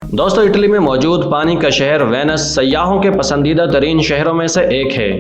दोस्तों, इटली में मौजूद पानी का शहर वेनिस सयाहों के पसंदीदा तरीन शहरों में से एक है।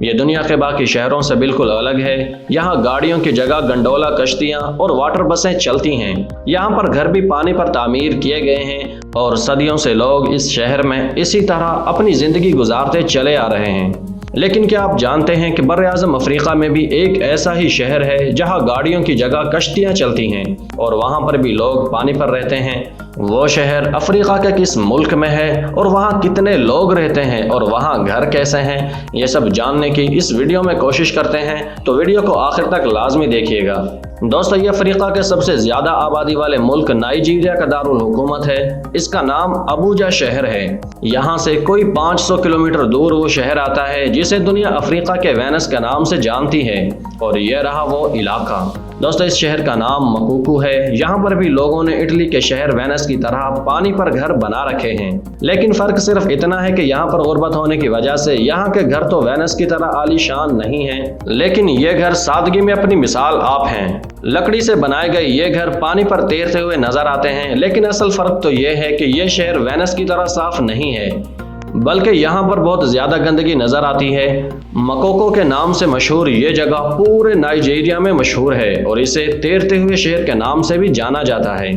ये दुनिया के बाकी शहरों से बिल्कुल अलग है। यहाँ गाड़ियों की जगह गंडोला कश्तियाँ और वाटर बसें चलती हैं। यहाँ पर घर भी पानी पर तामीर किए गए हैं और सदियों से लोग इस शहर में इसी तरह अपनी जिंदगी गुजारते चले आ रहे हैं। लेकिन क्या आप जानते हैं कि बर्र-ए-आज़म अफ्रीका में भी एक ऐसा ही शहर है जहां गाड़ियों की जगह कश्तियां चलती हैं और वहां पर भी लोग पानी पर रहते हैं। वो शहर अफ्रीका के किस मुल्क में है और वहां कितने लोग रहते हैं और वहां घर कैसे हैं, ये सब जानने की इस वीडियो में कोशिश करते हैं, तो वीडियो को आखिर तक लाजमी देखिएगा। दोस्तों, ये अफ्रीका के सबसे ज्यादा आबादी वाले मुल्क नाइजीरिया का दारुल हुकूमत है। इसका नाम अबूजा शहर है। यहाँ से कोई 500 किलोमीटर दूर वो शहर आता है जिसे दुनिया अफ्रीका के वेनिस के नाम से जानती है, और ये रहा वो इलाका। दोस्तों, इस शहर का नाम मकोको है। यहाँ पर भी लोगों ने इटली के शहर वेनिस की तरह पानी पर घर बना रखे हैं, लेकिन फर्क सिर्फ इतना है कि यहाँ पर गुर्बत होने की वजह से यहाँ के घर तो वेनिस की तरह आलीशान नहीं हैं, लेकिन ये घर सादगी में अपनी मिसाल आप हैं। लकड़ी से बनाए गए ये घर पानी पर तैरते हुए नजर आते हैं, लेकिन असल फर्क तो ये है कि ये शहर वेनिस की तरह साफ नहीं है, बल्कि यहाँ पर बहुत ज्यादा गंदगी नजर आती है। मकोको के नाम से मशहूर ये जगह पूरे नाइजीरिया में मशहूर है और इसे तैरते हुए शहर के नाम से भी जाना जाता है,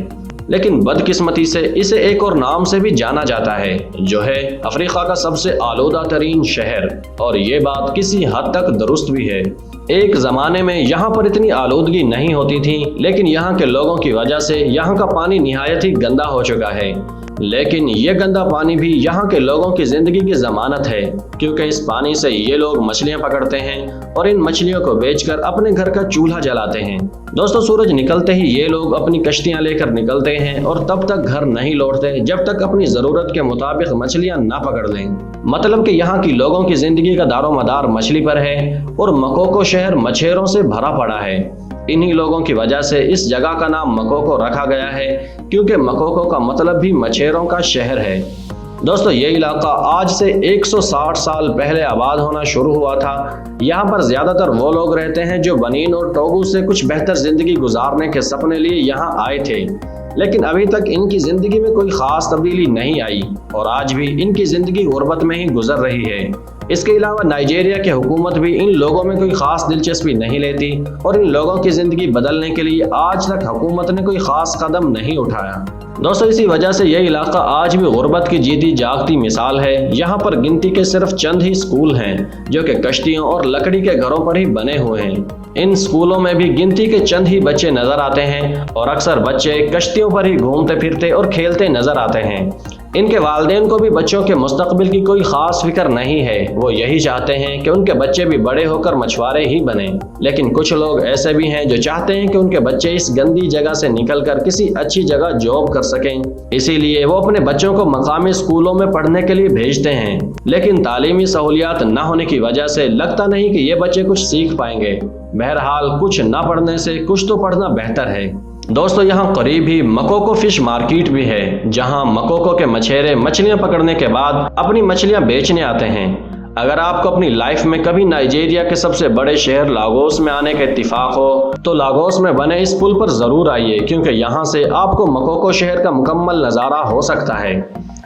लेकिन बदकिस्मती से इसे एक और नाम से भी जाना जाता है, जो है अफ्रीका का सबसे आलूदा तरीन शहर। और ये बात किसी हद तक दुरुस्त भी है। एक ज़माने में यहाँ पर इतनी आलूदगी नहीं होती थी, लेकिन यहाँ के लोगों की वजह से यहाँ का पानी निहायत ही गंदा हो चुका है। लेकिन ये गंदा पानी भी यहाँ के लोगों की जिंदगी की जमानत है, क्योंकि इस पानी से ये लोग मछलियाँ पकड़ते हैं और इन मछलियों को बेचकर अपने घर का चूल्हा जलाते हैं। दोस्तों, सूरज निकलते ही ये लोग अपनी कश्तियाँ लेकर निकलते हैं और तब तक घर नहीं लौटते जब तक अपनी ज़रूरत के मुताबिक मछलियाँ ना पकड़ लें। मतलब कि यहाँ की लोगों की जिंदगी का दारोमदार मछली पर है और मकोको शहर मछेरों से भरा पड़ा है। इन्हीं लोगों की वजह से इस जगह का नाम मकोको रखा गया है, क्योंकि मकोको का मतलब भी मछेरों का शहर है। दोस्तों, ये इलाका आज से 160 साल पहले आबाद होना शुरू हुआ था। यहाँ पर ज्यादातर वो लोग रहते हैं जो बनीन और टोगो से कुछ बेहतर जिंदगी गुजारने के सपने लिए यहाँ आए थे, लेकिन अभी तक इनकी जिंदगी में कोई खास तब्दीली नहीं आई और आज भी इनकी जिंदगी गुर्बत में ही गुजर रही है। इसके अलावा नाइजीरिया की हुकूमत भी इन लोगों में कोई खास दिलचस्पी नहीं लेती और इन लोगों की जिंदगी बदलने के लिए आज तक हुकूमत ने कोई खास कदम नहीं उठाया। दोस्तों, इसी वजह से यह इलाका आज भी गुर्बत की जीती जागती मिसाल है। यहाँ पर गिनती के सिर्फ चंद ही स्कूल हैं जो कि कश्तियों और लकड़ी के घरों पर ही बने हुए हैं। इन स्कूलों में भी गिनती के चंद ही बच्चे नजर आते हैं और अक्सर बच्चे कश्तियों पर ही घूमते फिरते और खेलते नजर आते हैं। इनके वालिदैन को भी बच्चों के मुस्तकबिल की कोई खास फिक्र नहीं है। वो यही चाहते हैं कि उनके बच्चे भी बड़े होकर मछुआरे ही बने। लेकिन कुछ लोग ऐसे भी हैं जो चाहते हैं कि उनके बच्चे इस गंदी जगह से निकलकर किसी अच्छी जगह जॉब कर सकें, इसीलिए वो अपने बच्चों को मकामी स्कूलों में पढ़ने के लिए भेजते हैं। लेकिन तालीमी सहूलियात न होने की वजह से लगता नहीं कि ये बच्चे कुछ सीख पाएंगे। बहरहाल, कुछ न पढ़ने से कुछ तो पढ़ना बेहतर है। दोस्तों, यहाँ करीब ही मकोको फिश मार्केट भी है, जहाँ मकोको के मछेरे मछलियाँ पकड़ने के बाद अपनी मछलियाँ बेचने आते हैं। अगर आपको अपनी लाइफ में कभी नाइजीरिया के सबसे बड़े शहर लागोस में आने का इत्तिफाक हो, तो लागोस में बने इस पुल पर जरूर आइए, क्योंकि यहाँ से आपको मकोको शहर का मुकम्मल नज़ारा हो सकता है।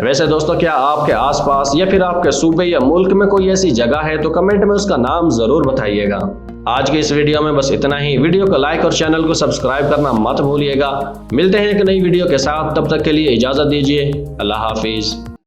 वैसे दोस्तों, क्या आपके आसपास या फिर आपके सूबे या मुल्क में कोई ऐसी जगह है तो कमेंट में उसका नाम जरूर बताइएगा। आज के इस वीडियो में बस इतना ही। वीडियो को लाइक और चैनल को सब्सक्राइब करना मत भूलिएगा। मिलते हैं एक नई वीडियो के साथ, तब तक के लिए इजाज़त दीजिए। अल्लाह हाफिज़।